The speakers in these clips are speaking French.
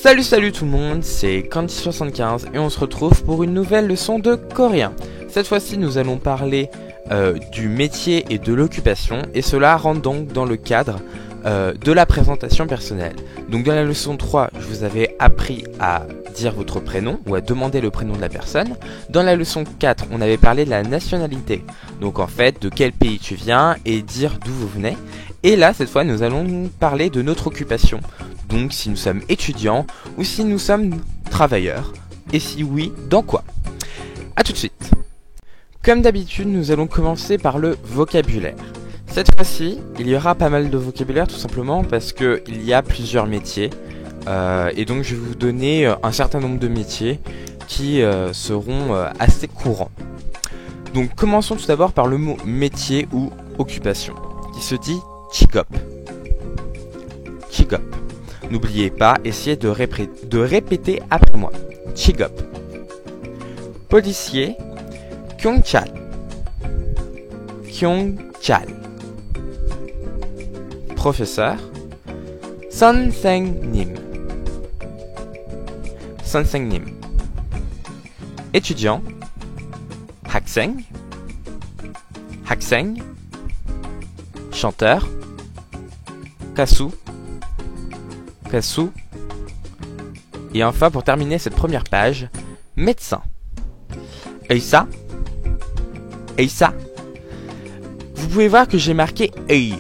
Salut tout le monde, c'est Candy75 et on se retrouve pour une nouvelle leçon de coréen. Cette fois-ci nous allons parler du métier et de l'occupation et cela rentre donc dans le cadre de la présentation personnelle. Donc dans la leçon 3, je vous avais appris à dire votre prénom ou à demander le prénom de la personne. Dans la leçon 4, on avait parlé de la nationalité. Donc en fait, de quel pays tu viens et dire d'où vous venez. Et là, cette fois, nous allons parler de notre occupation. Donc si nous sommes étudiants ou si nous sommes travailleurs. Et si oui, dans quoi? A tout de suite. Comme d'habitude, nous allons commencer par le vocabulaire. Cette fois-ci, il y aura pas mal de vocabulaire tout simplement parce qu'il y a plusieurs métiers. Et donc je vais vous donner un certain nombre de métiers qui seront assez courants. Donc commençons tout d'abord par le mot métier ou occupation, qui se dit chigop. Chigop. N'oubliez pas, essayez de répéter après moi. Chigop. Policier, kyongchal. Kyongchal. Professeur, 선생님. 선생님. Étudiant, 학생. 학생. Chanteur, 가수. 가수. Et enfin, pour terminer cette première page, médecin. 의사. 의사. Vous pouvez voir que j'ai marqué œil.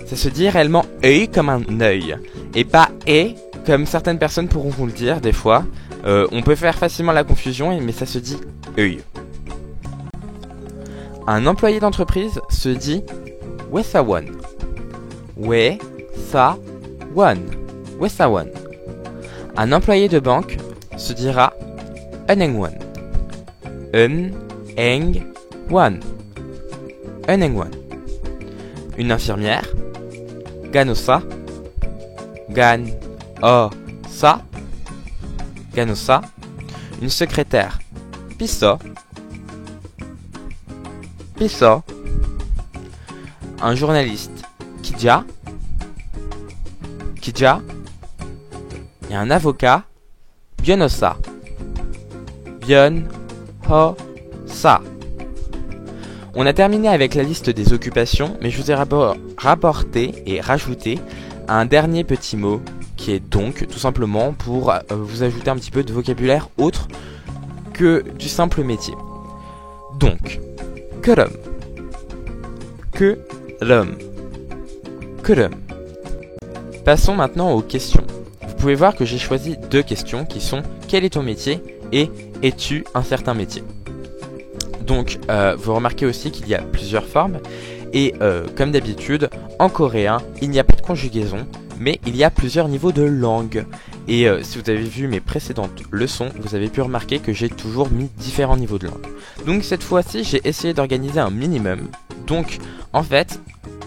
Ça se dit réellement œil comme un œil. Et pas et comme certaines personnes pourront vous le dire des fois. On peut faire facilement la confusion, mais ça se dit œil. Un employé d'entreprise se dit 회사원. 회사원. 회사원. Un employé de banque se dira 은행원. 은행원. 은행원. Une infirmière, 간호사. 간호사. 간호사. Une secrétaire, 비서. 비서. Un journaliste, 기자. 기자. Et un avocat, 변호사. 변호사. On a terminé avec la liste des occupations, mais je vous ai rapporté et rajouté un dernier petit mot qui est donc tout simplement pour vous ajouter un petit peu de vocabulaire autre que du simple métier. Donc, 그럼. 그럼. 그럼. Passons maintenant aux questions. Vous pouvez voir que j'ai choisi deux questions qui sont quel est ton métier et es-tu un certain métier. Donc vous remarquez aussi qu'il y a plusieurs formes et comme d'habitude en coréen il n'y a pas de conjugaison mais il y a plusieurs niveaux de langue et si vous avez vu mes précédentes leçons vous avez pu remarquer que j'ai toujours mis différents niveaux de langue. Donc cette fois-ci j'ai essayé d'organiser un minimum. Donc en fait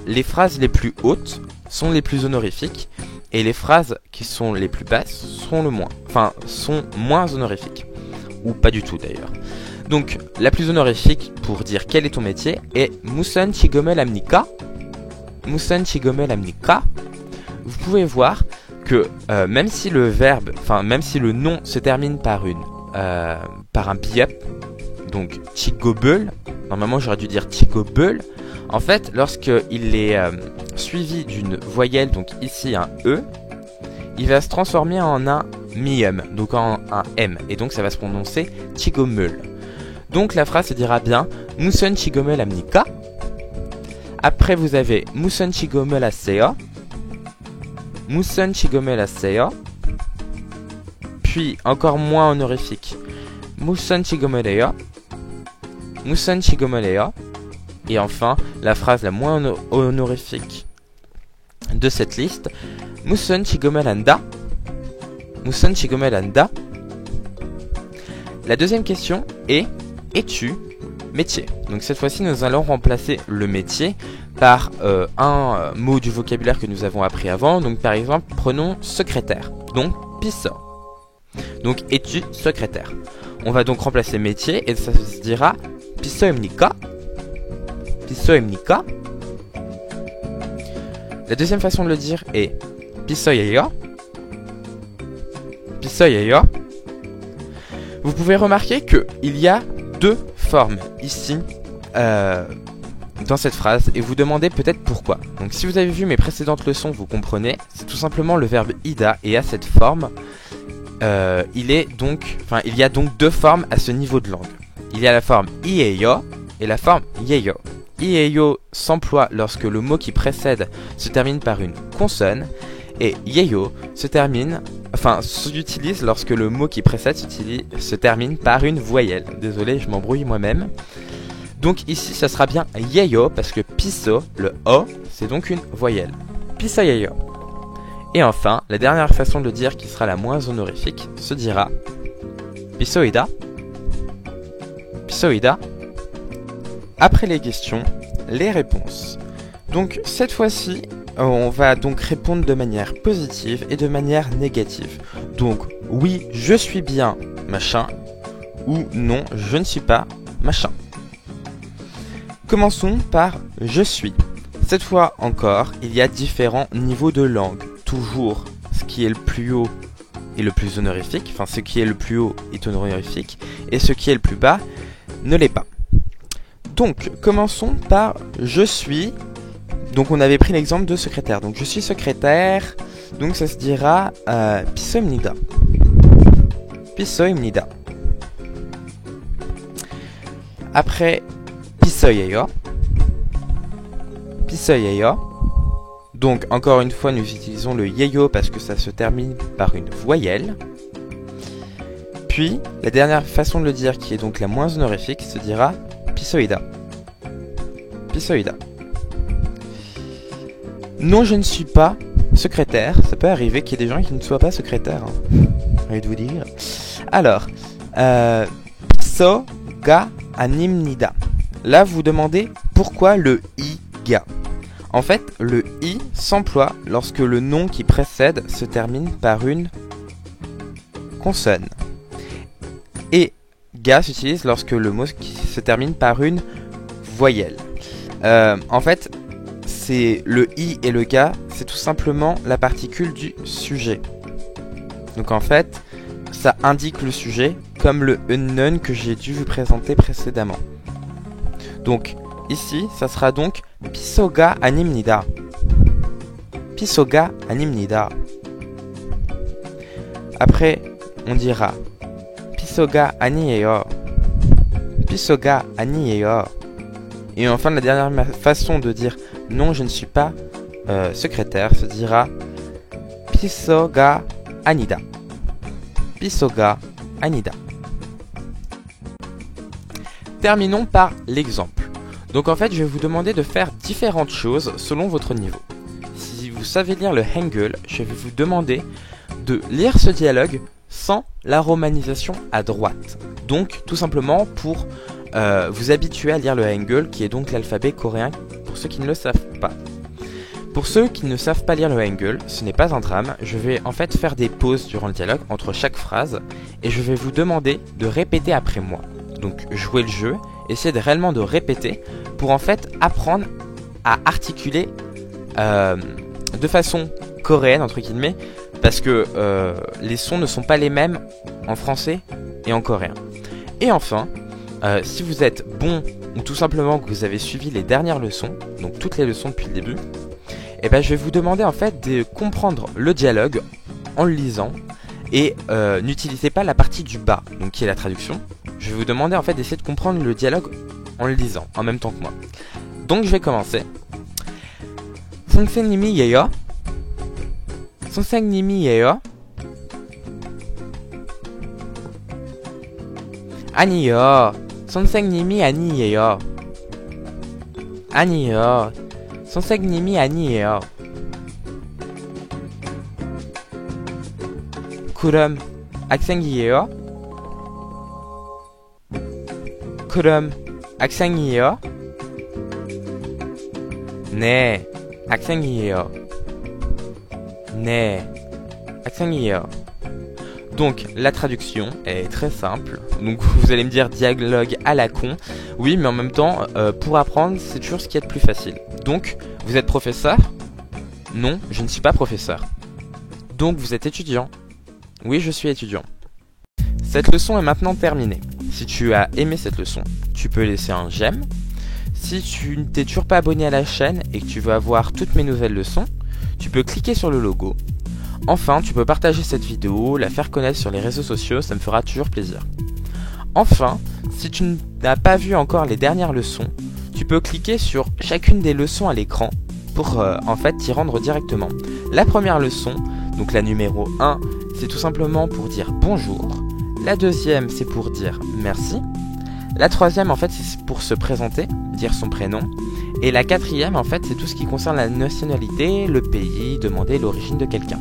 les phrases les plus hautes sont les plus honorifiques et les phrases qui sont les plus basses sont sont moins honorifiques ou pas du tout d'ailleurs. Donc, la plus honorifique pour dire quel est ton métier est 무슨 직업을 합니까? 무슨 직업을 합니까? Vous pouvez voir que même si le nom se termine par un biep, donc 직업을, normalement j'aurais dû dire 직업을, en fait, lorsqu'il est suivi d'une voyelle, donc ici un E, il va se transformer en un mium, donc en un M, et donc ça va se prononcer 직업을. Donc la phrase se dira bien 무슨 직업을 합니까? Après vous avez 무슨 직업을 하세요? 무슨 직업을 하세요? Puis encore moins honorifique 무슨 직업을 해요? 무슨 직업을 해요? Et enfin la phrase la moins honorifique de cette liste 무슨 직업을 한다? 무슨 직업을 한다? La deuxième question est es-tu métier? Donc cette fois-ci nous allons remplacer le métier par un mot du vocabulaire que nous avons appris avant. Donc par exemple prenons secrétaire, donc 비서. Donc es-tu secrétaire? On va donc remplacer métier et ça se dira 비서입니까? 비서입니까? La deuxième façon de le dire est 비서예요? pisoyeyo. Vous pouvez remarquer qu'il y a deux formes ici dans cette phrase et vous demandez peut-être pourquoi. Donc si vous avez vu mes précédentes leçons, vous comprenez, c'est tout simplement le verbe ida et à cette forme, il y a donc deux formes à ce niveau de langue. Il y a la forme ieyo et la forme yeyo. Ieyo s'emploie lorsque le mot qui précède se termine par une consonne et yeyo s'utilise lorsque le mot qui précède se termine par une voyelle. Désolé, je m'embrouille moi-même. Donc ici, ça sera bien yeyo parce que piso, le o, c'est donc une voyelle. Pisoyeyo. Et enfin, la dernière façon de le dire qui sera la moins honorifique se dira pisoida. Pisoida. Après les questions, les réponses. Donc cette fois-ci, on va donc répondre de manière positive et de manière négative. Donc oui, je suis bien, machin, ou non, je ne suis pas, machin. Commençons par je suis. Cette fois encore, il y a différents niveaux de langue. Toujours, ce qui est le plus haut est le plus honorifique, enfin ce qui est le plus haut est honorifique, et ce qui est le plus bas ne l'est pas. Donc, commençons par je suis. Donc, on avait pris l'exemple de secrétaire. Donc, je suis secrétaire. Donc, ça se dira pisoimnida. Pisoimnida. Après, pisoyeyo. Pisoyeyo. Donc, encore une fois, nous utilisons le yeyo parce que ça se termine par une voyelle. Puis, la dernière façon de le dire, qui est donc la moins honorifique, se dira pisoida. Pisoida. Non, je ne suis pas secrétaire. Ça peut arriver qu'il y ait des gens qui ne soient pas secrétaires. J'ai envie de vous dire. Alors, pisoga animnida. Là, vous demandez pourquoi le iga. En fait, le i s'emploie lorsque le nom qui précède se termine par une consonne. Et ga s'utilise lorsque le mot qui se termine par une voyelle. En fait, c'est le i et le ga, c'est tout simplement la particule du sujet. Donc en fait, ça indique le sujet, comme le unknown que j'ai dû vous présenter précédemment. Donc ici, ça sera donc pisoga animnida. Pisoga animnida. Après, on dira pisoga aniyeyo. Pisoga aniyeyo. Et enfin, la dernière façon de dire non, je ne suis pas secrétaire se dira pisoga anida. Pisoga anida. Terminons par l'exemple. Donc en fait, je vais vous demander de faire différentes choses selon votre niveau. Si vous savez lire le Hangul, je vais vous demander de lire ce dialogue sans la romanisation à droite. Donc tout simplement pour vous habituer à lire le Hangul, qui est donc l'alphabet coréen pour ceux qui ne le savent pas. Pour ceux qui ne savent pas lire le Hangul, ce n'est pas un drame, je vais en fait faire des pauses durant le dialogue entre chaque phrase et je vais vous demander de répéter après moi. Donc jouer le jeu, essayer réellement de répéter pour en fait apprendre à articuler de façon coréenne entre guillemets, parce que les sons ne sont pas les mêmes en français et en coréen. Et enfin, si vous êtes bon ou tout simplement que vous avez suivi les dernières leçons, donc toutes les leçons depuis le début, et ben je vais vous demander en fait de comprendre le dialogue en le lisant et n'utilisez pas la partie du bas, donc qui est la traduction. Je vais vous demander en fait d'essayer de comprendre le dialogue en le lisant en même temps que moi. Donc je vais commencer. 선생님이에요? 선생님이에요? 아니요. 선생님이 아니에요. 아니요. 선생님이 아니에요. 그럼 학생이에요? 그럼 학생이에요? 네, 학생이에요. 네, 학생이에요. Donc la traduction est très simple. Donc vous allez me dire dialogue à la con. Oui, mais en même temps, pour apprendre, c'est toujours ce qui est le plus facile. Donc, vous êtes professeur? Non, je ne suis pas professeur. Donc vous êtes étudiant? Oui, je suis étudiant. Cette leçon est maintenant terminée. Si tu as aimé cette leçon, tu peux laisser un j'aime. Si tu ne t'es toujours pas abonné à la chaîne et que tu veux avoir toutes mes nouvelles leçons, tu peux cliquer sur le logo. Enfin, tu peux partager cette vidéo, la faire connaître sur les réseaux sociaux, ça me fera toujours plaisir. Enfin, si tu n'as pas vu encore les dernières leçons, tu peux cliquer sur chacune des leçons à l'écran pour en fait t'y rendre directement. La première leçon, donc la numéro 1, c'est tout simplement pour dire bonjour. La deuxième, c'est pour dire merci. La troisième, en fait, c'est pour se présenter, dire son prénom. Et la quatrième, en fait, c'est tout ce qui concerne la nationalité, le pays, demander l'origine de quelqu'un.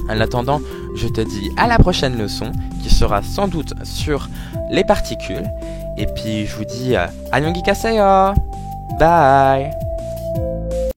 En attendant, je te dis à la prochaine leçon, qui sera sans doute sur les particules. Et puis, je vous dis, annyeong gikaseyo. Bye.